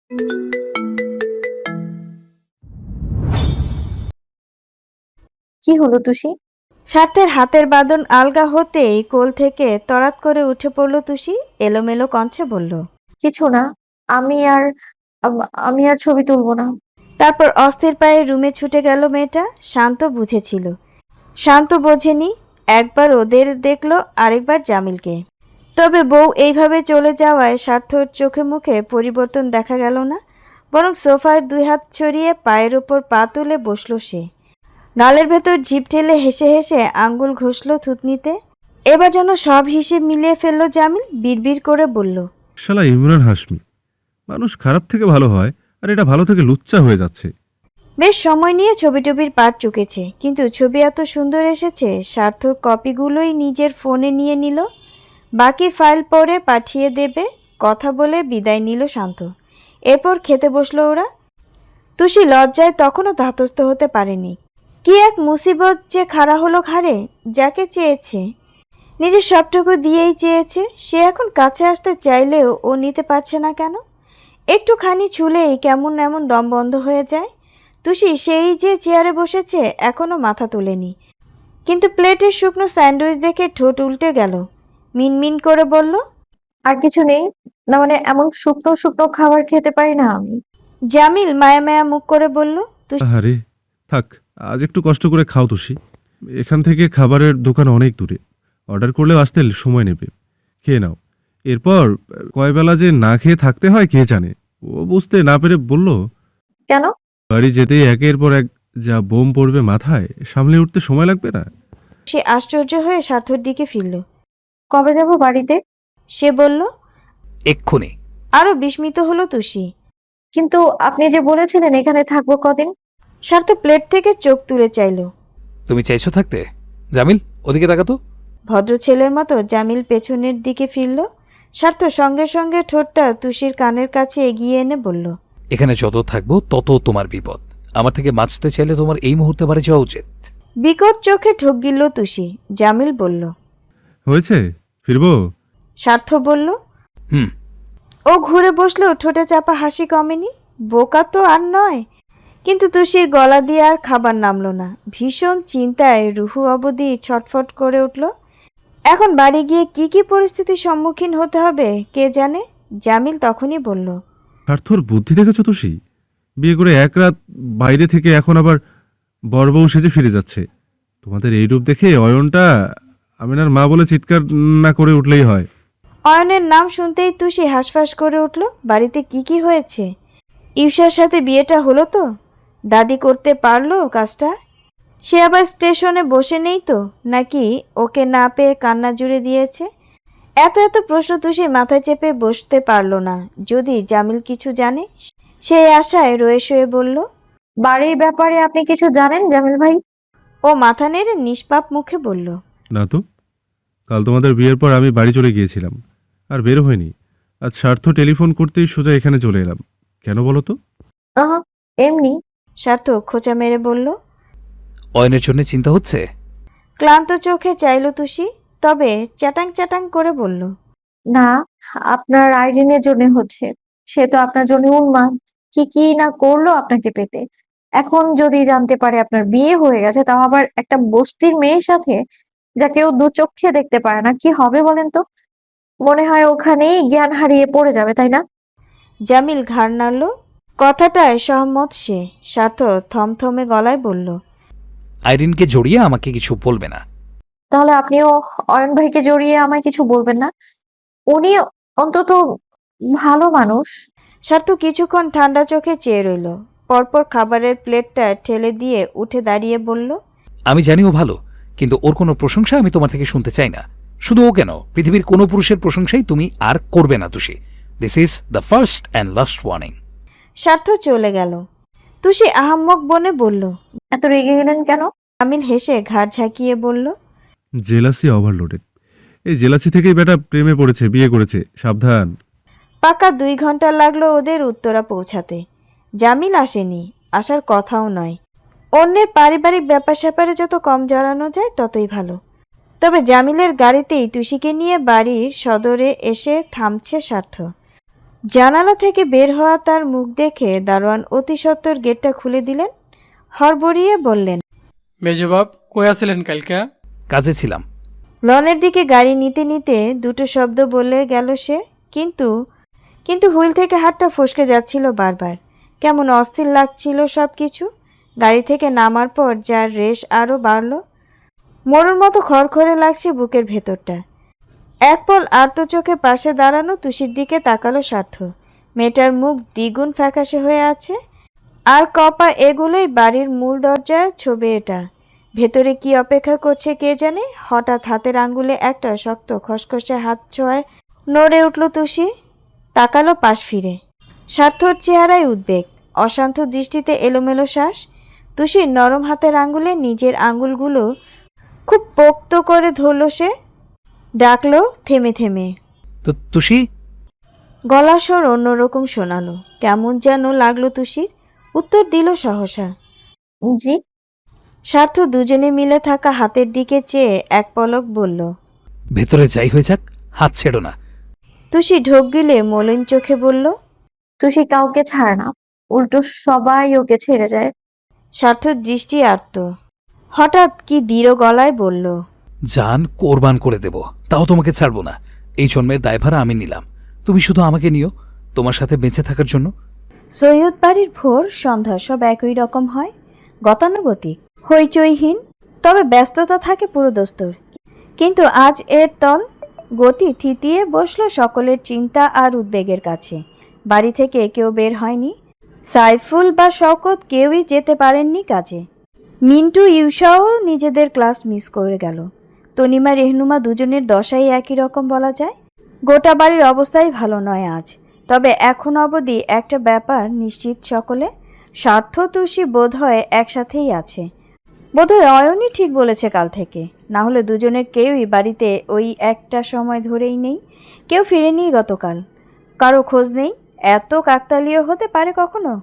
কি হলো তুষি? স্বার্থের হাতের বাঁধন আলগা হতেই কোল থেকে তড়াৎ করে উঠে পড়ল তুষি, এলোমেলো কণ্ঠে বলল। কিছু না। আমি আর আমি আর ছবি তুলবো না। তারপর অস্থির পায়ে রুমে ছুটে গেল মেয়েটা। শান্ত বুঝেছিল, শান্ত বোঝেনি। একবার ওদের দেখল, আরেকবার জামিলকে। তবে বউ এইভাবে চলে যাওয়ায় স্বার্থর চোখে মুখে পরিবর্তন দেখা গেল না, বরং সোফায় দুই হাত ছড়িয়ে পায়ের ওপর পা তুলে বসল সে। গালের ভেতর জিভ ঠেলে হেসে হেসে আঙ্গুল ঘষল থুতনিতে। এবার যেন সব হিসেব মিলিয়ে ফেলল জামিল, বিড়বিড় করে বলল। শালা ইমরান হাশমি, মানুষ খারাপ থেকে ভালো হয়, আর এটা ভালো থেকে লুচ্চা হয়ে যাচ্ছে। বেশ সময় নিয়ে ছবি টবির পাট চুকেছে, কিন্তু ছবি এত সুন্দর এসেছে সার্থক কপিগুলোই নিজের ফোনে নিয়ে নিল। বাকি ফাইল পরে পাঠিয়ে দেবে কথা বলে বিদায় নিল শান্ত। এরপর খেতে বসলো ওরা। তুষি লজ্জায় তখনও ধাতস্থ হতে পারেনি। কি এক মুসিবত যে খাড়া হলো ঘাড়ে। যাকে চেয়েছে, নিজের সবটুকু দিয়েই চেয়েছে, সে এখন কাছে আসতে চাইলেও ও নিতে পারছে না কেন? একটুখানি ছুলেই কেমন এমন দম বন্ধ হয়ে যায়। তুষি সেই যে চেয়ারে বসেছে এখনো মাথা তোলেনি, কিন্তু প্লেটের শুকনো স্যান্ডউইচ দেখে ঠোঁট উল্টে গেল। মিনমিন করে বলল। আর কিছু নেই? না মানে এমন শুকনো শুকনো খাবার খেতে পারি না আমি। জামিল মায়া মায়া মুখ করে বলল। আরে থাক, আজ একটু কষ্ট করে খাও তুষি। এখান থেকে খাবারের দোকান অনেক দূরে, অর্ডার করলেও আসতে সময় নেবে। খেয়ে নাও। এরপর কয়বেলা যে না খেয়ে থাকতে হয় কে জানে। ও বুঝতে না পেরে বলল, কেন? বাড়ি যেতেই একের পর এক যা বোম পড়বে মাথায়, সামলে উঠতে সময় লাগবে না? সে আশ্চর্য হয়ে স্বার্থর দিকে ফিরল। কবে যাব বাড়িতে? সে বলল। এক্ষুনি। আরো বিস্মিত হলো তুষি। কিন্তু আপনি যে বলেছিলেন এখানে থাকবো কদিন। স্বার্থ প্লেট থেকে চোখ তুলে চাইল। তুমি চাইছো থাকতে? জামিল, ওদিকে তাকাতো। ভদ্র ছেলের মতো জামিল পেছনের দিকে ফিরল। স্বার্থ সঙ্গে সঙ্গে ঠোঁটটা তুষির কানের কাছে এগিয়ে এনে বলল। এখানে যত থাকবো তত তোমার বিপদ। আমার থেকে বাঁচতে চাইলে তোমার এই মুহূর্তে বাড়ি যাওয়া উচিত। বিকট চোখে ঠোক গিলল তুষি। জামিল বলল। হয়েছে, ফিরবো? স্বার্থ বলল। হুম। ও ঘুরে বসলেও ঠোঁটে চাপা হাসি কমেনি। বোকা তো আর নয়, কিন্তু তুষির গলা দিয়ে আর খাবার নামল না। ভীষণ চিন্তায় রুহু অবধি ছটফট করে উঠল। এখন বাড়ি গিয়ে কি কি পরিস্থিতির সম্মুখীন হতে হবে কে জানে। জামিল তখনই বলল। স্বার্থর বুদ্ধি দেখেছো তুষি? বিয়ে করে এক রাত বাইরে থেকে এখন আবার বর বউ সেজে ফিরে যাচ্ছে। তোমাদের এই রূপ দেখে অয়নটা আমিনার মা বলে চিৎকার না করে উঠলেই হয়। অয়নের নাম শুনতেই তুষি হাঁসফাঁস করে উঠল। বাড়িতে কি কি হয়েছে? ইউষার সাথে বিয়েটা হলো তো? দাদি করতে পারলো কাজটা? সে আবার স্টেশনে বসে নেই তো, নাকি ওকে না পেয়ে কান্না জুড়ে দিয়েছে? এত এত প্রশ্ন তুষি মাথায় চেপে বসতে পারল না। যদি জামিল কিছু জানে? সেই আশায় রয়ে শয়ে বলল। বাড়ির ব্যাপারে আপনি কিছু জানেন জামিল ভাই? ও মাথা নেড়ে নিষ্পাপ মুখে বলল। না তো, কাল তোমাদের বিয়ের পর আমি বাড়ি চলে গিয়েছিলাম, আর বের হয়নি। আজ স্বার্থ টেলিফোন করতেই সোজা এখানে চলে এলাম। কেন বলো তো? আহা, এমনি। স্বার্থ খোঁচা মেরে বলল। অয়নের জন্য চিন্তা হচ্ছে? ক্লান্ত চোখে চাইল তুষি, তবে চাটাং চাটাং করে বলল। না, আপনার আইরিনের জন্য হচ্ছে। সে তো আপনার জন্য উন্মাদ। কি কি না করলো আপনাকে পেতে। এখন যদি জানতে পারে আপনার বিয়ে হয়ে গেছে, তাও আবার একটা বস্তির মেয়ের সাথে, যা কেউ দু চোখে দেখতে পারে না, কি হবে বলেন তো? মনে হয় ওখানেই জ্ঞান হারিয়ে পড়ে যাবে, তাই না? জামিল ঘাড় নাড়ল। কথাটায় সহমত সে। স্বার্থ থমথমে গলায় বলল। আইরিনকে জড়িয়ে আমাকে কিছু বলবে না। তাহলে আপনিও অয়ন ভাইকে জড়িয়ে আমায় কিছু বলবেন না। উনি অন্তত ভালো মানুষ। স্বার্থ কিছুক্ষণ ঠান্ডা চোখে চেয়ে রইল। পরপর খাবারের প্লেটটা ঠেলে দিয়ে উঠে দাঁড়িয়ে বলল। আমি জানি ও ভালো, কিন্তু ওর কোনো প্রশংসা আমি তোমার থেকে শুনতে চাই না। শুধু ও কেন, পৃথিবীর কোনো পুরুষের প্রশংসাই তুমি আর করবে না Tushi. This is the first and last warning. স্বার্থ চলে গেল। তুষি আহাম্মক বনে বলল। এত রেগে গেলেন কেন? জামিল হেসে ঘাড় ঝাঁকিয়ে বলল। Jealousy overloaded. এই জেলাসি থেকেই বেটা প্রেমে পড়েছে, বিয়ে করেছে, সাবধান। পাকা 2 ঘন্টা লাগলো ওদের উত্তরা পৌঁছাতে। জামিল আসেনি, আসার কথাও নয়। অন্যের পারিবারিক ব্যাপার স্যাপারে যত কম জড়ানো যায় ততই ভালো। তবে জামিলের গাড়িতেই তুষিকে নিয়ে বাড়ির সদরে এসে থামছে স্বার্থ। জানালা থেকে বের হওয়া তার মুখ দেখে দারোয়ান অতি সত্বর গেটটা খুলে দিলেন। হড়বড়িয়ে বললেন, মেজবাব কই আছিলেন কালকা? কাজে ছিলাম। লনের দিকে গাড়ি নিতে নিতে দুটো শব্দ বলে গেল সে। কিন্তু কিন্তু হুইল থেকে হাতটা ফসকে যাচ্ছিল বারবার। কেমন অস্থির লাগছিল সব কিছু। গাড়ি থেকে নামার পর যার রেশ আরও বাড়ল। মরুর মতো খড়খড়ে লাগছে বুকের ভেতরটা। এক পল আর্ত চোখে পাশে দাঁড়ানো তুষির দিকে তাকালো স্বার্থ। মেয়েটার মুখ দ্বিগুণ ফ্যাকাশে হয়ে আছে। আর কপা এগুলোই বাড়ির মূল দরজায় ছবে এটা। ভেতরে কি অপেক্ষা করছে কে জানে। হঠাৎ হাতের আঙ্গুলে একটা শক্ত খসখসে হাত ছোঁয়ায় নড়ে উঠল তুষি। তাকালো পাশ ফিরে। স্বার্থর চেহারায় উদ্বেগ, অশান্ত দৃষ্টিতে এলোমেলো শ্বাস। তুষির নরম হাতের আঙ্গুলে নিজের আঙ্গুলগুলো খুব পোক্ত করে ধরল সে। ডাকলো থেমে থেমে। তো তুষি? গলা স্বর অন্যরকম শোনালো। কেমন যেন লাগলো তুষির। উত্তর দিল সহসা। জি। স্বার্থ দুজনে মিলে থাকা হাতের দিকে চেয়ে এক পলক বলল, ভেতরে যাই হয়ে যাক, হাত ছেড়ো না। তুষি ঢোক গিলে মলিন চোখে বলল, তুষি কাউকে ছাড়ে না, উল্টো সবাই ওকে ছেড়ে যায়। স্বার্থর দৃষ্টি আর্ত। হঠাৎ কি দৃঢ় গলায় বলল, জান কোরবান করে দেব, তাও তোমাকে ছাড়বো না। এই জন্মের দায়ভার আমি নিলাম, তুমি শুধু আমাকে নিও তোমার সাথে বেঁচে থাকার জন্য। সৈয়দ বাড়ির ভোর সন্ধ্যা সব একই রকম হয়, গতানুগতিক, হইচইহীন। তবে ব্যস্ততা থাকে পুরোদস্তুর। কিন্তু আজ এর তল গতি থিতিয়ে বসলো সকলের চিন্তা আর উদ্বেগের কাছে। বাড়ি থেকে কেউ বের হয়নি। সাইফুল বা শওকত কেউই যেতে পারেননি কাজে। মিন্টু ইউসাও নিজেদের ক্লাস মিস করে গেল। তনিমা রেহনুমা দুজনের দশাই একই রকম বলা যায়। গোটা বাড়ির অবস্থাই ভালো নয় আজ। তবে এখন অবধি একটা ব্যাপার নিশ্চিত সকলে, স্বার্থ তুষি বোধহয় একসাথেই আছে। বোধহয় অয়নই ঠিক বলেছে কাল থেকে। না হলে দুজনের কেউই বাড়িতে ওই একটা সময় ধরেই নেই। কেউ ফিরেনি গতকাল। কারো খোঁজ নেই। এত কাকতালীয় হতে পারে কখনো?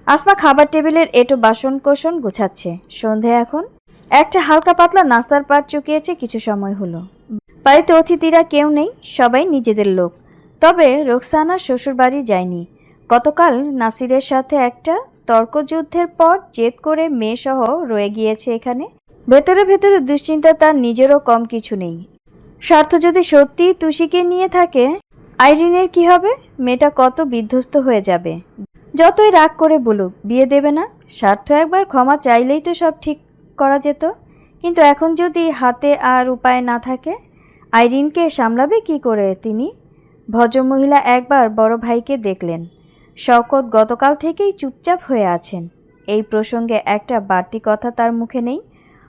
আসমা খাবার টেবিলের এটো বাসন কোসন গোছাচ্ছে। সন্ধে এখন। একটা হালকা পাতলা নাস্তার পাট চুকিয়েছে কিছু সময় হলো। বাড়িতে অতিথিরা কেউ নেই, সবাই নিজেদের লোক। তবে রোকসানা শ্বশুর বাড়ি যায়নি। গতকাল নাসিরের সাথে একটা তর্কযুদ্ধের পর জেদ করে মেয়েসহ রয়ে গিয়েছে এখানে। ভেতরে ভেতরে দুশ্চিন্তা তার নিজেরও কম কিছু নেই। স্বার্থ যদি সত্যি তুষিকে নিয়ে থাকে, আইরিনের কি হবে? মেয়েটা কত বিধ্বস্ত হয়ে যাবে। যতই রাগ করে বলুক বিয়ে দেবে না। স্বার্থ একবার ক্ষমা চাইলেই তো সব ঠিক করা যেত। কিন্তু এখন যদি হাতে আর উপায় না থাকে, আইরিনকে সামলাবে কি করে তিনি? ভদ্রমহিলা একবার বড় ভাইকে দেখলেন। শওকত গতকাল থেকেই চুপচাপ হয়ে আছেন। এই প্রসঙ্গে একটা বাড়তি কথা তার মুখে নেই।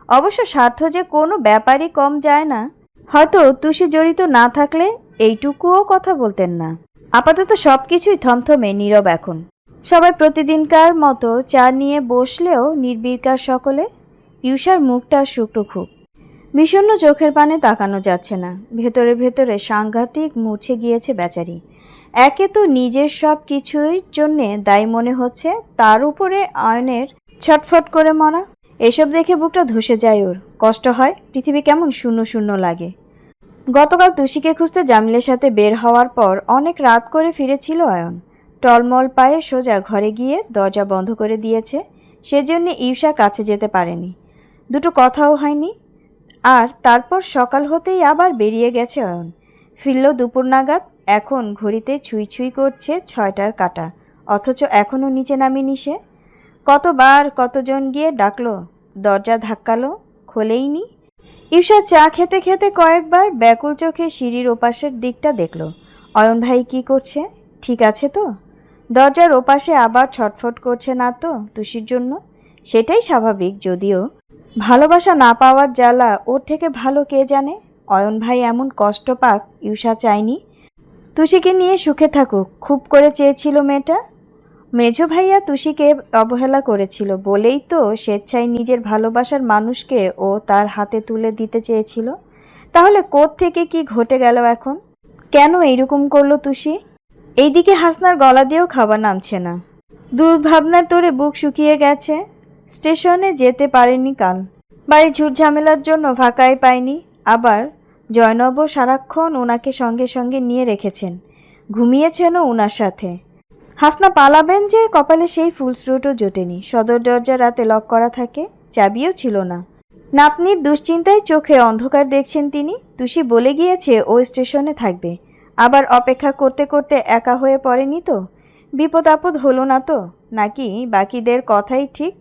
অবশ্য স্বার্থ যে কোনো ব্যাপারই কম যায় না। হয়তো তুষি জড়িত না থাকলে এইটুকুও কথা বলতেন না। আপাতত সব কিছুই থমথমে নীরব এখন। সবাই প্রতিদিনকার মতো চা নিয়ে বসলেও নির্বিকার সকলে। ইউসার মুখটা শুকনো খুব। বিষণ্ণ চোখের পানে তাকানো যাচ্ছে না। ভেতরে ভেতরে সাংঘাতিক মুছে গিয়েছে বেচারি। একে তো নিজের সব কিছুর জন্যে দায়ী মনে হচ্ছে, তার উপরে অয়নের ছটফট করে মরা। এসব দেখে বুকটা ধসে যায় ওর। কষ্ট হয়, পৃথিবী কেমন শূন্য শূন্য লাগে। গতকাল তুষিকে খুঁজতে জামিলের সাথে বের হওয়ার পর অনেক রাত করে ফিরেছিল অয়ন। টলমল পায়ে সোজা ঘরে গিয়ে দরজা বন্ধ করে দিয়েছে। সেজন্য ইউসা কাছে যেতে পারেনি। দুটো কথাও হয়নি। আর তারপর সকাল হতেই আবার বেরিয়ে গেছে অয়ন। ফিরল দুপুর নাগাদ। এখন ঘড়িতে ছুঁই ছুঁই করছে 6টার কাঁটা। অথচ এখনও নিচে নামেনি সে। কতবার কতজন গিয়ে ডাকলো, দরজা ধাক্কালো, খোলেইনি। ইউসা চা খেতে খেতে কয়েকবার ব্যাকুল চোখে সিঁড়ির ওপাশের দিকটা দেখল। অয়ন ভাই কি করছে? ঠিক আছে তো? দরজার ওপাশে আবার ছটফট করছে না তো তুষির জন্য? সেটাই স্বাভাবিক। যদিও ভালোবাসা না পাওয়ার জ্বালা ওর থেকে ভালো কে জানে। অয়ন ভাই এমন কষ্ট পাক ইউসা চায়নি। তুষিকে নিয়ে সুখে থাকুক খুব করে চেয়েছিল মেয়েটা। মেজো ভাইয়া তুষিকে অবহেলা করেছিল বলেই তো স্বেচ্ছায় নিজের ভালোবাসার মানুষকে ও তার হাতে তুলে দিতে চেয়েছিল। তাহলে কোত্থেকে কি ঘটে গেল এখন? কেন এইরকম করলো তুষি? এইদিকে হাসনার গলা দিয়েও খাবার নামছে না। দুর্ভাবনার তোরে বুক শুকিয়ে গেছে। স্টেশনে যেতে পারেনি কাল। বাড়ির ঝুট ঝামেলার জন্য ফাঁকাই পায়নি। আবার জয়নবও সারাক্ষণ ওনাকে সঙ্গে সঙ্গে নিয়ে রেখেছেন। ঘুমিয়েছেনও উনার সাথে। হাসনা পালাবেন যে কপালে সেই ফুলস্রোতও জোটেনি। সদর দরজা রাতে লক করা থাকে, চাবিও ছিল না। নাতনির দুশ্চিন্তায় চোখে অন্ধকার দেখছেন তিনি। তুষি বলে গিয়েছে ও স্টেশনে থাকবে। আবার অপেক্ষা করতে করতে একা হয়ে পড়েনি তো? বিপদ আপদ হলো না তো? নাকি বাকিদের কথাই ঠিক,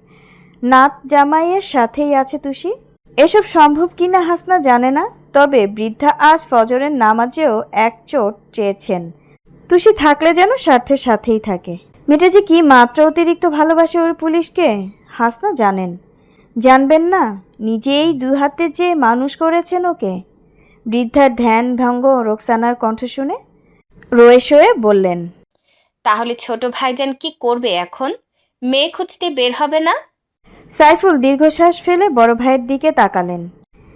নাত জামাইয়ের সাথেই আছে তুষি? এসব সম্ভব কিনা হাসনা জানে না, তবে বৃদ্ধা আজ ফজরের নামাজেও এক চোট চেয়েছেন তুষি থাকলে যেন স্বার্থের সাথেই থাকে। মেয়েটা যে কি মাত্রা অতিরিক্ত ভালোবাসে ওর পুলিশকে হাসনা জানেন। জানবেন না? নিজেই দু হাতে যে মানুষ করেছেন ওকে। বৃদ্ধার ধ্যান ভঙ্গ রোকসানার কণ্ঠ শুনে রয়ে শয়ে বললেন, তাহলে ছোট ভাইজান কি করবে এখন? মেয়ে খুঁজতে বের হবে না? সাইফুল দীর্ঘশ্বাস ফেলে বড় ভাইয়ের দিকে তাকালেন,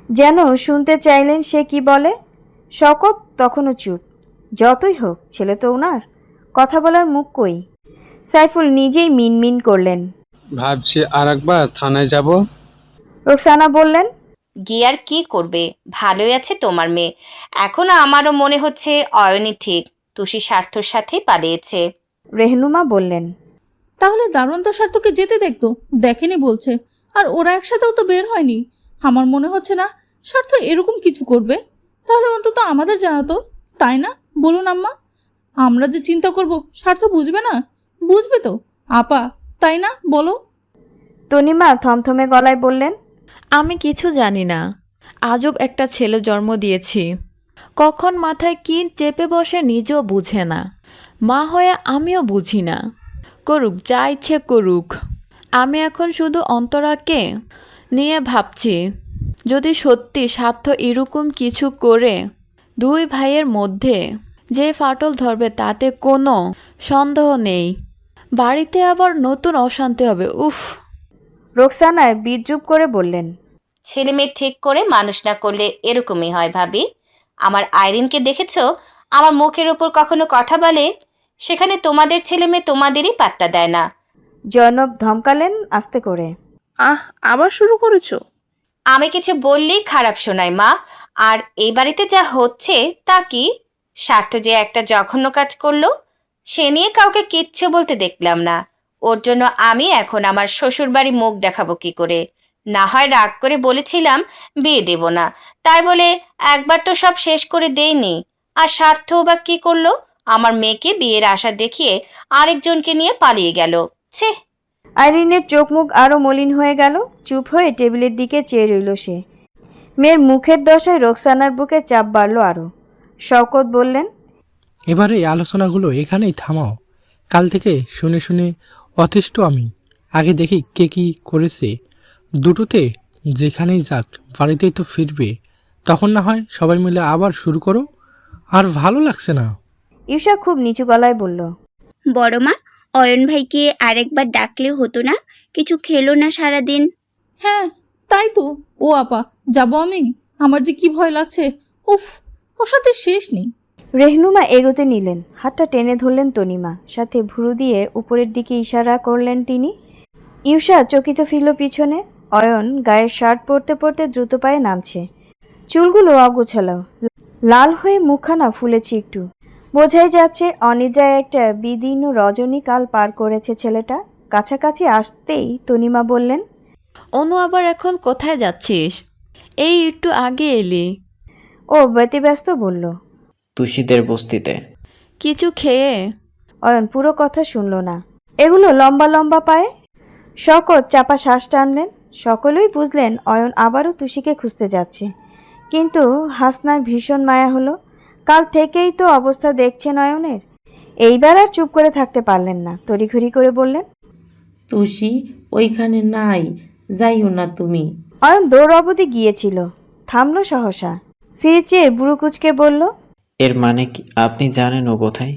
যেন শুনতে চাইলেন সে কি বলে। শওকত তখনও চুপ। যতই হোক ছেলে তো ওনার, কথা বলার মুখ কই। সাইফুল নিজেই মিনমিন করলেন। ভাবছি আর একবার থানায় যাব। রোকসানা বললেন, গিয়ে আর কি করবে? ভালোই আছে তোমার মেয়ে। এখন আমারও মনে হচ্ছে অয়নই ঠিক, তুষি স্বার্থর সাথেই পালিয়েছে। রেহনুমা বললেন, তাহলে দারোয়ান তো স্বার্থকে যেতে দেখতো, দেখেনি বলছে। আর ওরা একসাথেও তো বের হয়নি। আমার মনে হচ্ছে না স্বার্থ এরকম কিছু করবে। তাহলে অন্তত আমাদের জানাতো, তাই না? বলুন আম্মা, আমরা যে চিন্তা করব স্বার্থ বুঝবে না? বুঝবে তো আপা, তাই না বলো? তনিমা থমথমে গলায় বললেন, আমি কিছু জানি না। আজব একটা ছেলে জন্ম দিয়েছি, কখন মাথায় কি চেপে বসে নিজেও বুঝে না। মা হয়ে আমিও বুঝি না। করুক যা ইচ্ছে করুক। আমি এখন শুধু অন্তরাকে নিয়ে ভাবছি, যদি সত্যি স্বার্থ এরকম কিছু করে দুই ভাইয়ের মধ্যে যে ফাটল ধরবে তাতে কোনো সন্দেহ নেই বাড়িতে আবার নতুন অশান্তি হবে। উফ। রোকসানায় বিদ্রুপ করে বললেন, ছেলে মেয়ে ঠিক করে মানুষ না করলে এরকমই হয় ভাবি। আমার আইরিনকে দেখেছো? আমার মুখের ওপর কখনো কথা বলে? সেখানে তোমাদের ছেলে মেয়ে তোমাদেরই পাত্তা দেয় না। জয়নব ধমকালেন আস্তে করে। আবার শুরু করেছো? আমি কিছু বললেই খারাপ শোনায় মা। আর এই বাড়িতে যা হচ্ছে তা কি? স্বার্থ যে একটা জঘন্য কাজ করলো, সে নিয়ে কাউকে কিচ্ছু বলতে দেখলাম না। ওর জন্য আমি এখন আমার শ্বশুর বাড়ি মুখ দেখাবো কি করে? না হয় রাগ করে বলেছিলাম বিয়ে দেব না, তাই বলে একবার তো সব শেষ করে দেইনি। আর স্বার্থ বা কি করলো? আমার মেয়েকে বিয়ের আশা দেখিয়ে আরেকজনকে নিয়ে পালিয়ে গেল। ছে! আইরিনের চোখ মুখ আরও মলিন হয়ে গেল। চুপ হয়ে টেবিলের দিকে চেয়ে রইল সে। মেয়ের মুখের দশায় রোকসানার বুকে চাপ বাড়ল আরও। শওকত বললেন, এবারে এই আলোচনাগুলো এখানেই থামাও। কাল থেকে শুনে শুনে অতিষ্ঠ আমি। আগে দেখি কে কী করেছে। দুটোতে যেখানেই যাক বাড়িতেই তো ফিরবে। তখন না হয় সবাই মিলে আবার শুরু করো। আর ভালো লাগছে না। ইউসা খুব নিচু গলায় বলল, বড় মা, অয়ন ভাইকে আরেকবার ডাকলে হতো না? কিছু খেলো না সারাদিন। হ্যাঁ তাই তো। ও আপা, যাবো আমি? আমার যে কি ভয় লাগছে। উফ, ওর সাথে শেষ নেই। রেহনুমা এগোতে নিলেন। হাতটা টেনে ধরলেন তনিমা, সাথে ভুরু দিয়ে উপরের দিকে ইশারা করলেন তিনি। ইউসা চকিত ফিরল পিছনে। অয়ন গায়ের শার্ট পরতে পরতে দ্রুত পায়ে নামছে। চুলগুলো অগোছালো, লাল হয়ে মুখখানা ফুলেছে একটু। বোঝাই যাচ্ছে অনিদ্রায় একটা বিদীর্ণ রজনী কাল পার করেছে ছেলেটা। কাছাকাছি আসতেই তনিমা বললেন, অনু আবার এখন কোথায় যাচ্ছিস? এই একটু আগে এলি। ও ব্যতিব্যস্ত বলল, তুষিদের বস্তিতে। কিছু খেয়ে? অয়ন পুরো কথা শুনল না। এগুলো লম্বা লম্বা পায়ে। শওকত চাপা শ্বাস টানলেন। সকলেই বুঝলেন অয়ন আবারও তুষিকে খুঁজতে যাচ্ছে। কিন্তু হাসনার ভীষণ মায়া হলো। কাল থেকেই তো অবস্থা দেখছেন অয়নের। এইবার আর চুপ করে থাকতে পারলেন না। তড়িঘড়ি করে বললেন, তুষি ওইখানে নাই, যাইও না তুমি। অয়ন দৌড় অবধি গিয়েছিল, থামল সহসা। ফিরে চেয়ে বুড়ো কুচকে বলল, এর মানে কি আপনি জানেন ও কোথায়?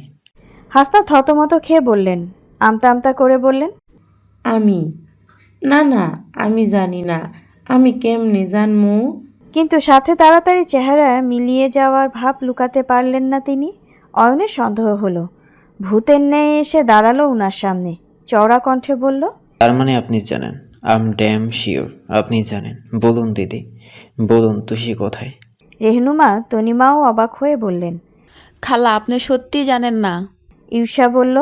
হাসনা থতমত খেয়ে বললেন, আমতা আমতা করে বললেন, আমি না না, আমি জানি না। আমি কেমনে জানমু? কিন্তু সাথে তাড়াতাড়ি চেহারা মিলিয়ে যাওয়ার ভাব লুকাতে পারলেন না তিনি। অয়নের সন্দেহ হলো। ভূতের ন্যায় এসে দাঁড়ালো উনার সামনে। চওড়া কণ্ঠে বলল, তার মানে আপনি জানেন। আই এম ড্যাম শিওর আপনি জানেন। বলুন দিদি, বলুন তুষি কোথায়? রেহনুমা তনিমাও অবাক হয়ে বললেন, খালা আপনি সত্যি জানেন না। ইউষা বলল।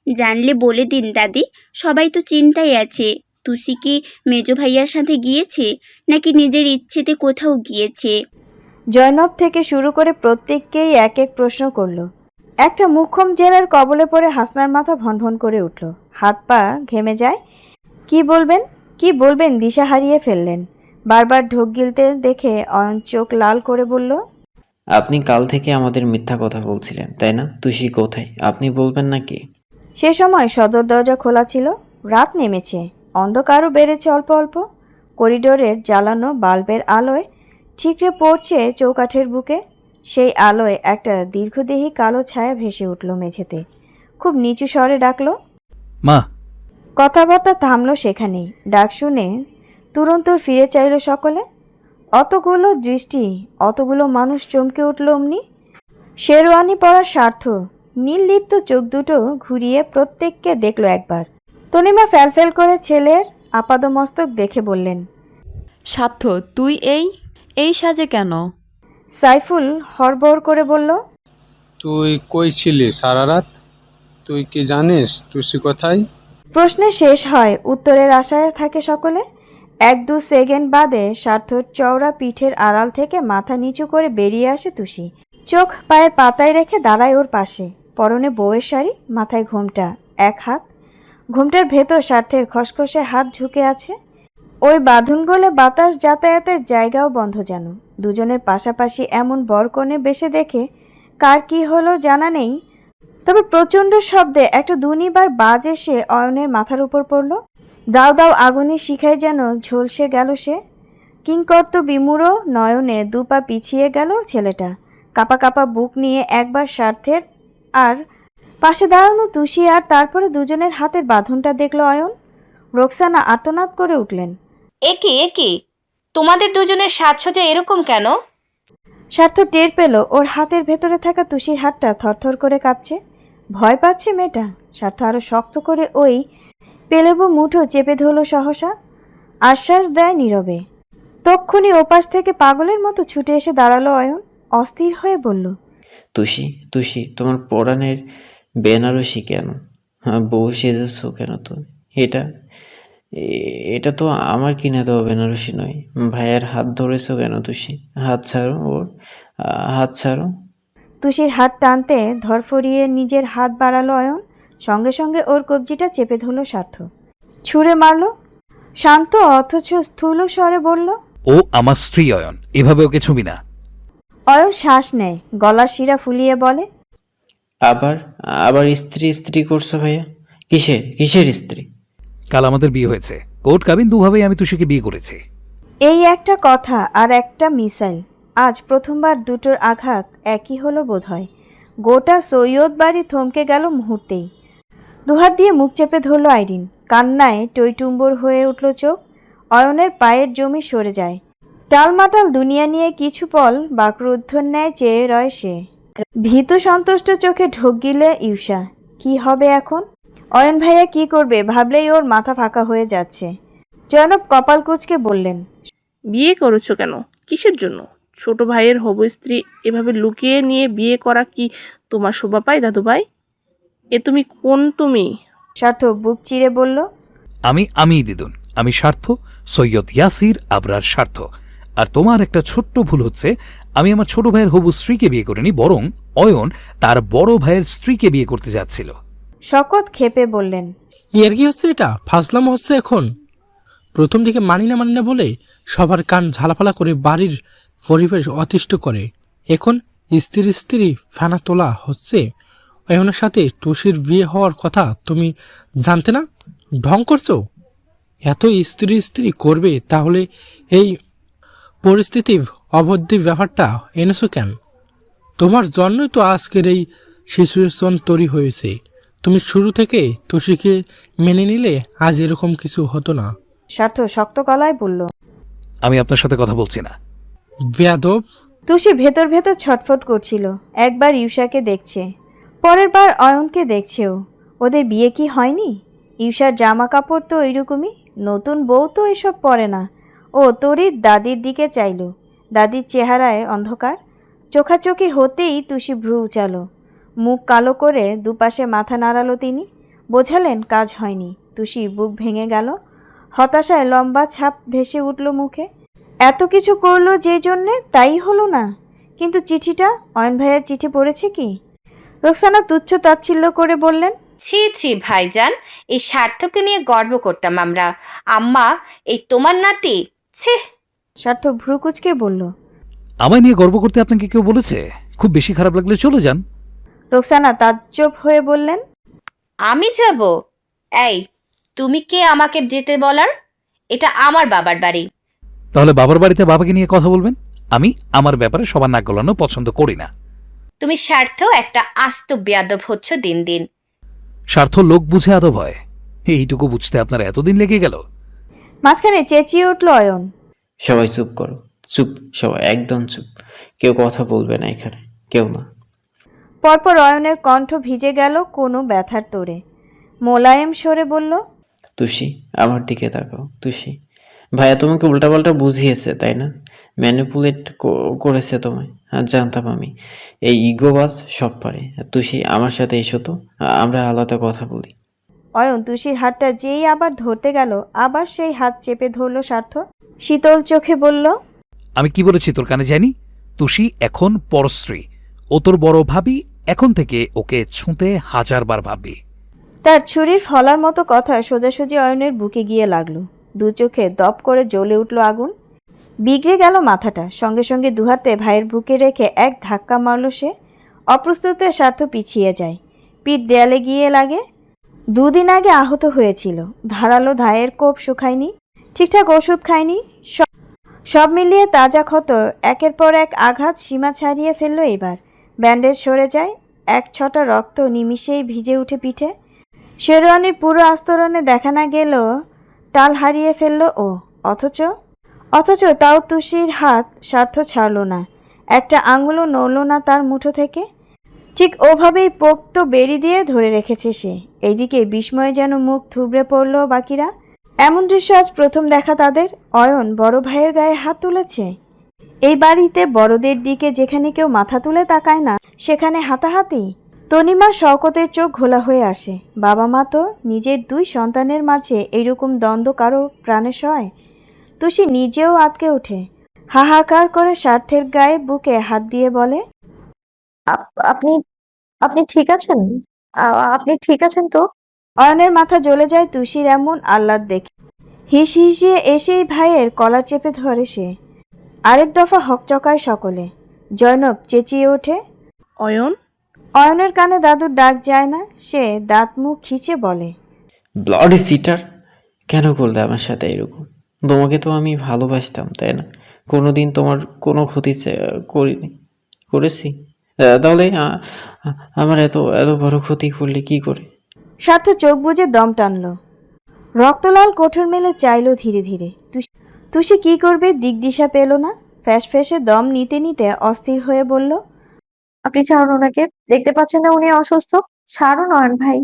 জানলে বলে দিন দাদি, সবাই তো চিন্তায় আছে। তুসি কি মেজো ভাইয়ার সাথে গিয়েছে নাকি নিজের ইচ্ছেতে কোথাও গিয়েছে? জয়নব থেকে শুরু করে প্রত্যেককেই এক এক প্রশ্ন করলো। একটা মুখ্যম জেলার কবলে পড়ে হাসনার মাথা ভনভন করে উঠল, হাত পা ঘেমে যায়। কি বলবেন দিশা হারিয়ে ফেললেন। বারবার ঢোক গিলতে দেখে অয়ন চোখ লাল করে বলল, আপনি কাল থেকে আমাদের মিথ্যা কথা বলছিলেন তাই না? তুষি কোথায় আপনি বলবেন নাকি? সে সময় সদর দরজা খোলা ছিল। রাত নেমেছে, অন্ধকারও বেড়েছে অল্প অল্প। করিডোরের জ্বালানো বাল্বের আলোয় ঠিকরে পড়ছে চৌকাঠের বুকে। সেই আলোয় একটা দীর্ঘদেহী কালো ছায়া ভেসে উঠল মেঝেতে। খুব নিচু স্বরে ডাকলো, মা। কথাবার্তা থামলো সেখানেই। ডাক শুনে তুরন্ত ফিরে চাইল সকলে। অতগুলো দৃষ্টি, অতগুলো মানুষ চমকে উঠল অমনি। শেরওয়ানি পরার স্বার্থ নীললিপ্ত চোখ দুটো ঘুরিয়ে প্রত্যেককে দেখল একবার। তনিমা ফ্যালফ্যাল করে ছেলের আপাদমস্তক দেখে বললেন, স্বার্থ তুই এই সাজে কেন? সাইফুল হড়বড় করে বলল, তুই কই ছিলি সারা রাত? তুই কি জানিস তুষি কোথায়? প্রশ্নে শেষ হয়, উত্তরের আশায় থাকে সকলে। 1-2 সেকেন্ড বাদে স্বার্থর চওড়া পিঠের আড়াল থেকে মাথা নিচু করে বেরিয়ে আসে তুষি। চোখ পায়ের পাতায় রেখে দাঁড়ায় ওর পাশে। পরনে বউয়ের শাড়ি, মাথায় ঘোমটা, এক হাত ঘোমটার ভেতর স্বার্থের খসখসে হাত ঝুঁকে আছে। ওই বাঁধন গলে বাতাস যাতায়াতের জায়গাও বন্ধ যেন। দুজনের পাশাপাশি এমন বরকনে বেশে দেখে কার কি হলো জানা নেই, তবে প্রচণ্ড শব্দে একটা দুনিবার বাজ এসে অয়নের মাথার উপর পড়ল। দাও দাও আগুনের শিখায় যেন ঝলসে গেল সে। কিংকর্ত বিমূঢ় নয়নে দুপা পিছিয়ে গেল ছেলেটা। কাপা কাপা বুক নিয়ে একবার স্বার্থের আর পাশে দাঁড়ানো তুষি আর তারপরে দুজনের হাতের বাঁধনটা দেখল অয়ন। রোকসানা আর্তনাদ করে উঠলেন, একি তোমাদের দুজনের সাজসজ্জা এরকম কেন? স্বার্থ টের পেল ওর হাতের ভেতরে থাকা তুষির হাতটা থরথর করে কাঁপছে। ভয় পাচ্ছে মেয়েটা। স্বার্থ আরো শক্ত করে ওই পেলেবো মুঠো চেপে ধরল সহসা। আশ্বাস দেয় নীরবে। তক্ষুনি ওপাশ থেকে পাগলের মতো ছুটে এসে দাঁড়ালো অয়ন। অস্থির হয়ে বলল, তুষি তোমার পরাণের বেনারসি কেন? বউ সেজেছ কেন তুমি? এটা তো আমার কিনে দেওয়া বেনারসি নয়। ভাইয়ের হাত ধরেছো কেন তুষি? হাত ছাড়ো ওর, হাত ছাড়ো। তুষির হাত টানতে ধরফরিয়ে নিজের হাত বাড়ালো অয়ন। সঙ্গে সঙ্গে ওর কবজিটা চেপে ধরল স্বার্থ। ছুঁড়ে মারল। শান্ত অথচ স্থূল স্বরে বলল, ও আমার স্ত্রী অয়ন, এভাবে ওকে ছুবি না। অয়ন শ্বাস নেয়, গলার শিরা ফুলিয়ে বলে, আবার স্ত্রী করছো ভাইয়া? কিসের স্ত্রী? কাল আমাদের বিয়ে হয়েছে, কোর্ট কাবিন দুভাবেই আমি তুষিকে বিয়ে করেছি। এই একটা কথা আর একটা মিসাইল। আজ প্রথমবার দুটোর আঘাত একই হলো বোধহয়। গোটা সৈয়দ বাড়ি থমকে গেল মুহূর্তেই। দুহাত দিয়ে মুখ চেপে ধরল আইরিন। কান্নায় টইটুম্বর হয়ে উঠল চোখ। অয়নের পায়ের জমি সরে যায়। টালমাটাল দুনিয়া নিয়ে কিছু পল বাকরুদ্ধর ন্যায় চেয়ে রয় সে। ভীত সন্তুষ্ট চোখে ঢোক গিলে ইউষা। কি হবে এখন? অয়ন ভাইয়া কি করবে ভাবলেই ওর মাথা ফাঁকা হয়ে যাচ্ছে। জয়নব কপাল কুঁচকে বললেন, বিয়ে করেছো কেন? কিসের জন্য? ছোট ভাইয়ের হবু স্ত্রী এভাবে লুকিয়ে নিয়ে বিয়ে করা কি তোমার শোভা পায় দাদু ভাই? তুমি স্বার্থ বুক চিরে বলল, আমি দিদুন, আমি স্বার্থ, সৈয়দ ইয়াসির আবরার স্বার্থ। আর তোমার একটা ছোট্ট ভুল হচ্ছে, আমি আমার ছোট ভাইয়ের হবু স্ত্রীকে বিয়ে করিনি, বরং অয়ন তার বড় ভাইয়ের স্ত্রীকে বিয়ে করতে যাচ্ছিল। শকত খেপে বললেন, এর কি হচ্ছে? এটা ফাজলাম হচ্ছে এখন। প্রথম দিকে মানি না বলে সবার কান ঝালাপালা করে বাড়ির পরিবেশ অতিষ্ঠ করে। এখন স্ত্রী ফেনা তোলা হচ্ছে। অয়নের সাথে টুসির বিয়ে হওয়ার কথা তুমি জানতে না? ঢং করছো? এত স্ত্রী করবে তাহলে এই পরিস্থিতি অবধি ব্যাপারটা এনেছো কেন? তোমার জন্যই তো আজকের এই সিচুয়েশন তৈরি হয়েছে। তুমি শুরু থেকে টুসিকে মেনে নিলে আজ এরকম কিছু হতো না। স্বার্থ শক্ত গলায় বলল, আমি আপনার সাথে কথা বলছি না। বেয়াদব। তুষি ভেতর ভেতর ছটফট করছিল। একবার ইউষাকে দেখছে, পরের বার অয়নকে দেখছেও। ওদের বিয়ে কি হয়নি? ইউষার জামা কাপড় তো ওইরকমই, নতুন বউ তো এসব পরে না। ও তরির দাদির দিকে চাইল। দাদির চেহারায় অন্ধকার, চোখাচোখি হতেই তুষি ভ্রু উচালো, মুখ কালো করে দুপাশে মাথা নাড়ালো তিনি। বোঝালেন কাজ হয়নি। তুষি বুক ভেঙে গেল, হতাশায় লম্বা ছাপ ভেসে উঠল মুখে। এত কিছু করলো যে জন্যে, তাই হলো না। কিন্তু চিঠিটা, অয়ন ভাইয়ের চিঠি পড়েছে কি? রোকসানা তুচ্ছ তাচ্ছিল্য করে বললেন, ছি ছি ভাইজান, এই স্বার্থকে নিয়ে গর্ব করতাম আমরা। আম্মা, এই তোমার নাতি? ছি। সার্থক ভ্রু কুচকে বলল। আমায় নিয়ে গর্ব করতে আপনাকে কেউ বলেছে? খুব বেশি খারাপ লাগলে চলে যান। রোকসানা তাজ্জব হয়ে বললেন, আমি যাব? এই, তুমি কে আমাকে যেতে বলার? এটা আমার বাবার বাড়ি। তাহলে বাবার বাড়িতে বাবাকে নিয়ে কথা বলবেন। আমি আমার ব্যাপারে সবার নাক গলানো পছন্দ করি না। তুমি স্বার্থ একটা আস্ত বেয়াদব হচ্ছ দিন দিন। স্বার্থ লোক বুঝে আদব হয়, এইটুকু বুঝতে আপনার এতদিন লেগে গেল? মাঝখানে চেঁচিয়ে উঠল অয়ন। সবাই চুপ করো, চুপ, সবাই একদম চুপ। কেউ কথা বলবে না এখানে, কেউ না। পরপর অয়নের কণ্ঠ ভিজে গেল কোনো ব্যথার তোড়ে। মোলায়েম সরে বলল, তুষি, আমার দিকে তাকাও। তুষি, ভাইয়া তোমাকে উল্টাপাল্টা বুঝিয়েছে তাই না? ম্যানিপুলেট করেছে তোমায়। আর জানতাম আমি, এই ইগোবাজ সব পারে। তুষি, আমার সাথে এসো তো, আমরা আলাদা কথা বলি। অয়ন তুষির হাতটা যেই আবার ধরতে গেল, আবার সেই হাত চেপে ধরল সার্থ। শীতল চোখে বলল, আমি কি বলেছি তোর কানে যায়নি? তুষি এখন পরশ্রী, ও তোর বড় ভাবি। এখন থেকে ওকে ছুঁতে 1000 বার ভাববি। তার ছুরির ফলার মতো কথা সোজাসুজি অয়নের বুকে গিয়ে লাগলো। দু চোখে দপ করে জ্বলে উঠল আগুন। বিগড়ে গেল মাথাটা। সঙ্গে সঙ্গে দুহাতে ভাইয়ের বুকে রেখে এক ধাক্কা মারল সে। অপ্রস্তুতে স্বার্থ পিছিয়ে যায়, পিঠ দেয়ালে গিয়ে লাগে। 2 দিন আগে আহত হয়েছিল, ধারালো ধায়ের কোপ শুকায়নি, ঠিকঠাক ওষুধ খায়নি। সব মিলিয়ে তাজা ক্ষত, একের পর এক আঘাত সীমা ছাড়িয়ে ফেলল। এবার ব্যান্ডেজ সরে যায়, 1 ছটা রক্ত নিমিষেই ভিজে উঠে পিঠে। শেরওয়ানির পুরো আস্তরণে দেখা না গেলেও টাল হারিয়ে ফেলল ও। অথচ তাও তুষির হাত স্বার্থ ছাড়ল না, একটা আঙুলও নড়ল না তার মুঠো থেকে। ঠিক ওভাবেই পোক্ত বেরি দিয়ে ধরে রেখেছে সে। এইদিকে বিস্ময়ে যেন মুখ থুবড়ে পড়ল বাকিরা। এমন দৃশ্য আজ প্রথম দেখা তাদের। অয়ন বড় ভাইয়ের গায়ে হাত তুলেছে। এই বাড়িতে বড়দের দিকে যেখানে কেউ মাথা তুলে তাকায় না, সেখানে হাতাহাতি। তনিমা শওকতের চোখ ঘোলা হয়ে আসে। বাবা মা তো নিজের 2 সন্তানের মাঝে এইরকম দ্বন্দ্ব কারো প্রাণে সয়? তুষি নিজেও আটকে ওঠে, হাহাকার করে স্বার্থের গায়ে বুকে হাত দিয়ে বলে, আপনি আপনি ঠিক আছেন? আপনি ঠিক আছেন তো? অয়নের মাথা জ্বলে যায় তুষির এমন আহ্লাদ দেখে। হিসিয়ে এসেই ভাইয়ের কলার চেপে ধরে সে। আরেক দফা হকচকায় সকলে। জয়নব চেঁচিয়ে ওঠে, অয়ন? অয়নের কানে দাদুর ডাক যায় না। সে দাঁত মুখ খিচে বলে, ব্লাডি সিটার, কেন করলে আমার সাথে এরকম? তোমাকে তো আমি ভালোবাসতাম, তাই না? কোনোদিন তোমার কোনো ক্ষতি করেছি? তাহলে আমার এত এত বড় ক্ষতি করলে কি করে? স্বার্থ চোখ বুজে দম টানল। রক্তলাল কোঠর মেলে চাইল ধীরে ধীরে। তুষি কি করবে দিক দিশা পেল না। ফ্যাস ফ্যাসে দম নিতে নিতে অস্থির হয়ে বলল, আপনি ছাড়ুন ওনাকে, দেখতে পাচ্ছেন না উনি অসুস্থ? ছাড়ুন অয়ন ভাই।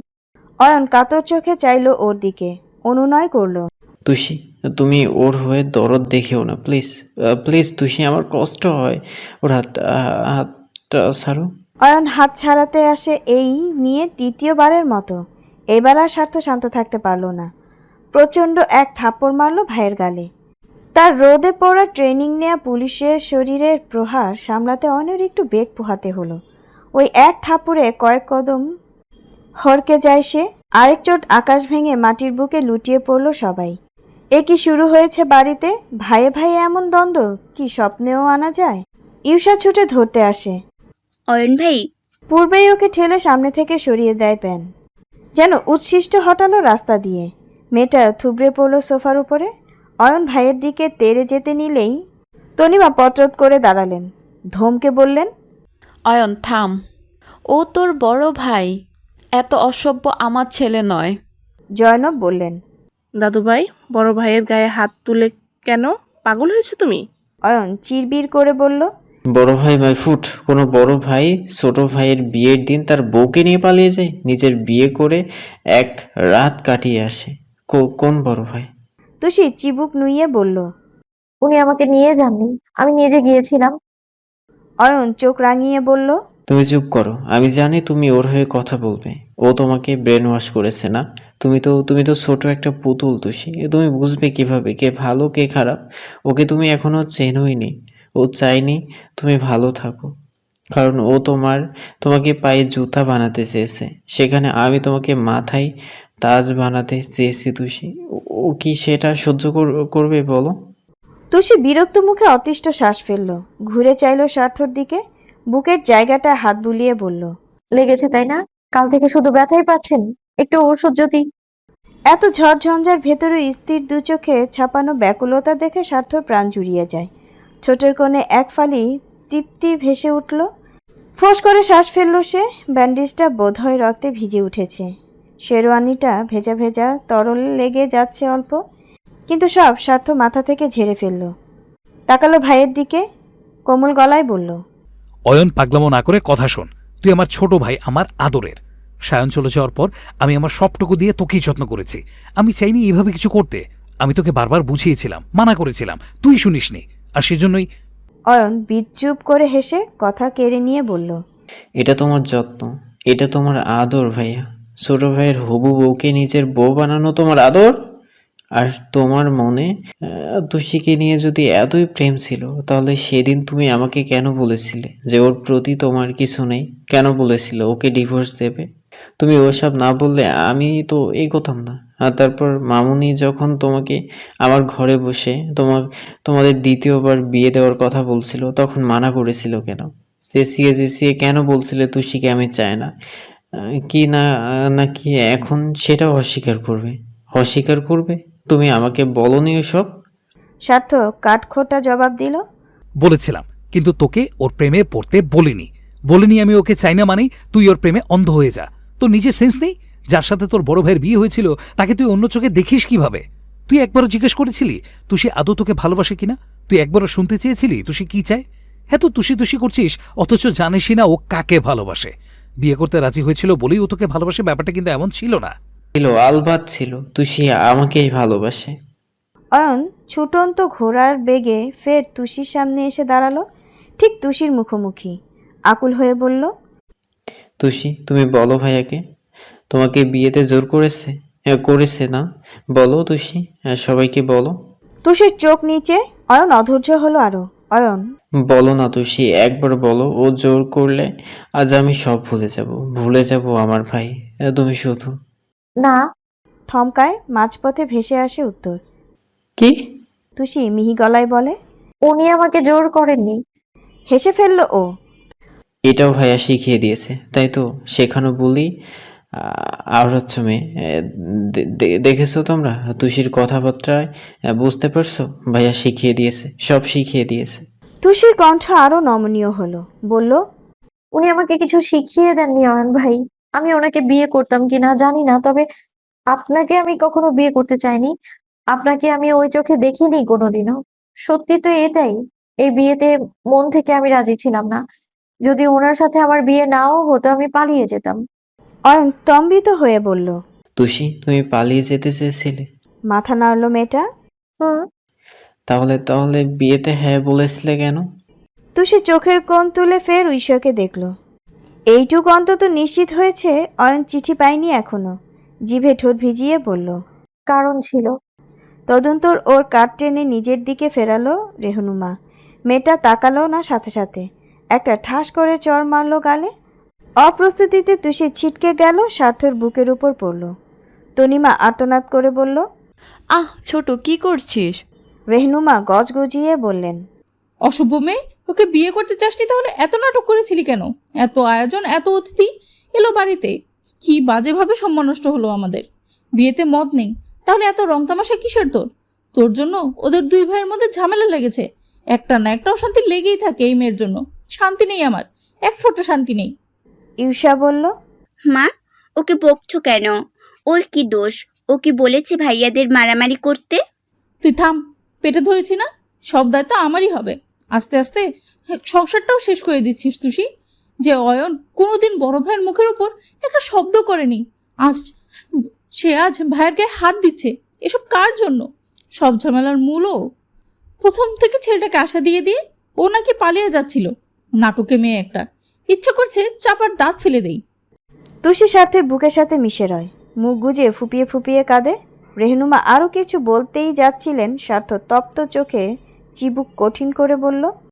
অয়ন কাতর চোখে চাইল ওর দিকে, অনুনয় করল, তুষি, তুমি ওর হয়ে দরদ দেখিও না প্লিজ। প্লিজ তুষি, আমার কষ্ট হয়। ওর হাতটা ছাড়ো। অয়ন হাত ছাড়াতে আসে এই নিয়ে 3য়বারের মতো। এবার আর স্বার্থ শান্ত থাকতে পারল না। প্রচণ্ড এক থাপ্পড় মারল ভাইয়ের গালে। তার রোদে পড়া ট্রেনিং নেয়া পুলিশের শরীরের প্রহার সামলাতে অনেক একটু বেগ পোহাতে হলো। ওই এক থাপ্পড়ে কয়েক কদম হড়কে যায় সে। আরেক চোট আকাশ ভেঙে মাটির বুকে লুটিয়ে পড়ল সবাই। এ কি শুরু হয়েছে বাড়িতে? ভাইয়ে ভাইয়ে এমন দ্বন্দ্ব কি স্বপ্নেও আনা যায়? ইউষা ছুটে ধরতে আসে। অয়ন ভাই, পূর্বেই ওকে ঠেলে সামনে থেকে সরিয়ে দেয় প্যান, যেন উচ্ছিষ্ট হটানো রাস্তা দিয়ে। মেয়েটা থুবড়ে পড়ল সোফার উপরে। অয়ন ভাইয়ের দিকে তেড়ে যেতে নিলেই তনিমা পত্রত করে দাঁড়ালেন, ধমকে বললেন, অয়ন থাম, ও তোর বড় ভাই, এত অসভ্য আমার ছেলে নয়। জয়নব বললেন, দাদুভাই, বড় ভাইয়ের গায়ে হাত তুলে কেন? পাগল হয়েছো তুমি? অয়ন চিরবির করে বলল, বড় ভাই মাই ফুট। কোনো বড় ভাই ছোট ভাইয়ের বিয়ের দিন তার বউকে নিয়ে পালিয়ে যায়, নিজের বিয়ে করে 1 রাত কাটিয়ে আসে। কোন বড় ভাই? তুষি চিবুক নুইয়ে বলল, উনি আমাকে নিয়ে যাননি, আমি নিজে গিয়েছিলাম। অয়ন চোখ রাঙিয়ে বলল, তুমি চুপ করো, আমি জানি তুমি ওর হয়ে কথা বলবে। ও তোমাকে ব্রেন ওয়াশ করেছে না? তুমি তো ছোট একটা পুতুল তুষি, তুমি বুঝবে কিভাবে কে ভালো কে খারাপ? ওকে তুমি এখনো চেনোইনি। ও চাইনি তুমি ভালো থাকো, কারণ ও তোমাকে পায়ে জুতা বানাতে চেয়েছে, সেখানে আমি তোমাকে মাথায় তাজ বানাতে চেয়েছি তুষি। ও কি সেটা সহ্য করবে বলো? তুষি বিরক্ত মুখে অতিষ্ঠ শ্বাস ফেলল, ঘুরে চাইল স্বার্থর দিকে, বুকের জায়গাটায় হাত বুলিয়ে বলল, লেগেছে তাই না? কাল থেকে শুধু ব্যথাই পাচ্ছেন, একটু ওষুধ যদি। এত ঝড়ঝঞ্ঝার ভেতরে স্থির দু চোখে ছাপানো ব্যাকুলতা দেখে স্বার্থর প্রাণ জুড়িয়ে যায়। ছোটের কোণে এক ফালি তৃপ্তি ভেসে উঠল। ফোঁস করে শ্বাস ফেলল সে। ব্যান্ডেজটা বোধহয় রক্তে ভিজে উঠেছে, শেরওয়ানিটা ভেজা ভেজা, তরল লেগে যাচ্ছে অল্প, কিন্তু সব স্বার্থ মাথা থেকে ঝেড়ে ফেলল। তাকালো ভাইয়ের দিকে, কোমল গলায় বলল, অয়ন, পাগলামো না করে কথা শোন। তুই আমার ছোট ভাই, আমার আদরের। সায়ন চলে যাওয়ার পর আমি আমার সবটুকু দিয়ে তোকেই যত্ন করেছি। আমি চাইনি এভাবে কিছু করতে। আমি তোকে বারবার বুঝিয়েছিলাম, মানা করেছিলাম, তুই শুনিসনি। আর সেজন্যই। অয়ন বিদ্রুপ করে হেসে কথা কেড়ে নিয়ে বলল, এটা তোমার যত্ন, এটা তোমার আদর ভাইয়া। ছোট ভাইয়ের হবু বউকে নিজের বউ বানানো তোমার আদর? আর তোমার মনে তুষিকে নিয়ে যদি এতই প্রেম ছিল, তাহলে সেদিন তুমি আমাকে কেন বলেছিলে যে ওর প্রতি তোমার কিছু নেই? কেন বলেছিলে ওকে ডিভোর্স দেবে? তুমি ওসব না বললে আমি তো এগোতাম না। আর তারপর মামুনি যখন তোমাকে আমার ঘরে বসে তোমাদের দ্বিতীয়বার বিয়ে দেওয়ার কথা বলছিল, তখন মানা করেছিল কেন? চেঁচিয়ে চেঁচিয়ে কেন বলছিলে তুষিকে আমি চাই না? কি না নাকি এখন সেটাও অস্বীকার করবে? অস্বীকার করবে? তুমি আমাকে বলনি ওসব? স্বার্থ কাঠখোট্টা জবাব দিল, বলেছিলাম, কিন্তু তোকে ওর প্রেমে পড়তে বলিনি আমি ওকে চাই না মানেই তুই ওর প্রেমে অন্ধ হয়ে যা। তোর নিজের সেন্স নেই? যার সাথে তোর বড় ভাইয়ের বিয়ে হয়েছিল তাকে তুই অন্য চোখে দেখিস কিভাবে? তুই একবারও জিজ্ঞেস করেছিলি তুষি আদৌ তোকে ভালোবাসে কিনা? তুই একবারও শুনতে চেয়েছিলি তুষি কি চায়? হ্যাঁ, তো তুষি করছিস, অথচ জানিসই না ও কাকে ভালোবাসে। বিয়ে করতে রাজি হয়েছিল বলেই ও তোকে ভালোবাসে, ব্যাপারটা কিন্তু এমন ছিল না। ছিল, আলবাত ছিল, তুষি আমাকেই ভালোবাসে। অয়ন ছুটন্ত ঘোড়ার বেগে ফের তুষির সামনে এসে দাঁড়ালো, ঠিক তুষির মুখোমুখি। আকুল হয়ে বলল, তুষি, তুমি বলো ভাইয়াকে, তোমাকে বিয়েতে জোর করেছে? হ্যাঁ করেছে না? বলো তুষি, হ্যাঁ সবাইকে বলো। তুষির চোখ নিচে। অয়ন অধৈর্য হলো আরো। অয়ন, বলো না তুষি, একবার বলো। ও জোর করলে আজ আমি সব ভুলে যাব আমার ভাই। তুমি শুধু। না। থমকায়, মাঝপথে ভেসে আসে উত্তর। কি? তুষি মিহি গলায় বলে, উনি আমাকে জোর করেননি। হেসে ফেলল ও। এটাও ভাইয়া শিখিয়ে দিয়েছে, তাই তো? শেখানো বলি আর হচ্ছে মেয়ে। দেখেছো তোমরা তুষির কথাবার্তায় বুঝতে পারছো? ভাইয়া শিখিয়ে দিয়েছে, সব শিখিয়ে দিয়েছে। তুষির কণ্ঠ আরো নমনীয় হলো, বলল, উনি আমাকে কিছু শিখিয়ে দেননি অয়ন ভাই। আমি ওনাকে বিয়ে করতাম কিনা জানি না, তবে আপনাকে আমি কখনো বিয়ে করতে চাইনি। আপনাকে আমি ওই চোখে দেখিনি কোনোদিনও। সত্যি তো এটাই। এই বিয়েতে মন থেকে আমি রাজি ছিলাম না। যদি ওনার সাথে আমার বিয়ে নাও হতো, আমি পালিয়ে যেতাম। অয়ন স্তম্ভিত হয়ে বলল, তুষি, তুমি পালিয়ে যেতে চেয়েছিলে? মাথা নাড়ল মেয়েটা। হুম। তাহলে বিয়েতে হ্যাঁ বলেছিলে কেন? তুষি চোখের কোণ তুলে ফের ঐশ্বকে দেখল। এইটুক অন্তত নিশ্চিত হয়েছে অয়ন চিঠি পায়নি এখনো। জিভে ঠোঁট ভিজিয়ে বলল, কারণ ছিল। তদন্তর ওর কাঠ টেনে নিজের দিকে ফেরালো রেহনুমা। মেয়েটা তাকালো না, সাথে সাথে একটা ঠাস করে চড় মারল গালে। অপ্রস্তুতিতে তুষি ছিটকে গেল, স্বার্থর বুকের উপর পড়ল। তনিমা আর্তনাদ করে বলল, আহ ছোট, কি করছিস? রেহনুমা গজগজিয়ে বললেন, অসভ্য মেয়ে, ওকে বিয়ে করতে চাসনি তাহলে এত নাটক করেছিলি কেন? এত আয়োজন, এত অতিথি এলো বাড়িতে, কি বাজেভাবে সম্মান নষ্ট হলো আমাদের। বিয়েতে মদ নেই, তাহলে এত রং তামাশা কিসের তোর? তোর জন্য ওদের দুই ভাইয়ের মধ্যে ঝামেলা লেগেছে। একটা না একটা অশান্তি লেগেই থাকে এই মেয়ের জন্য। শান্তি নেই আমার, এক ফোঁটা শান্তি নেই। ইউষা বলল, মা, ওকে বকছো কেন? ওর কি দোষ? ও কি বলেছে ভাইয়াদের মারামারি করতে? তুই থাম, পেটে ধরেছি না, সব দায়িত্ব আমারই হবে। আস্তে আস্তে সংসারটাও শেষ করে দিচ্ছিস তুষি। যে অয়ন কোনোদিন বড় ভাইয়ের মুখের উপর একটা শব্দ করেনি, আজ ভাইয়ের গায়ে হাত দিচ্ছে। এসব কার জন্য? সব ঝামেলার মূলও প্রথম থেকে ছেলেটাকে আশা দিয়ে ও নাকি পালিয়ে যাচ্ছিল। নাটকে মেয়ে একটা, ইচ্ছে করছে চাপার দাঁত ফেলে দেই। তুষি স্বার্থের বুকের সাথে মিশে রয়, মুখ গুজে ফুপিয়ে ফুপিয়ে কাঁদে। রেহনুমা আরও কিছু বলতেই যাচ্ছিলেন, স্বার্থ তপ্ত চোখে চিবুক কঠিন করে বলল,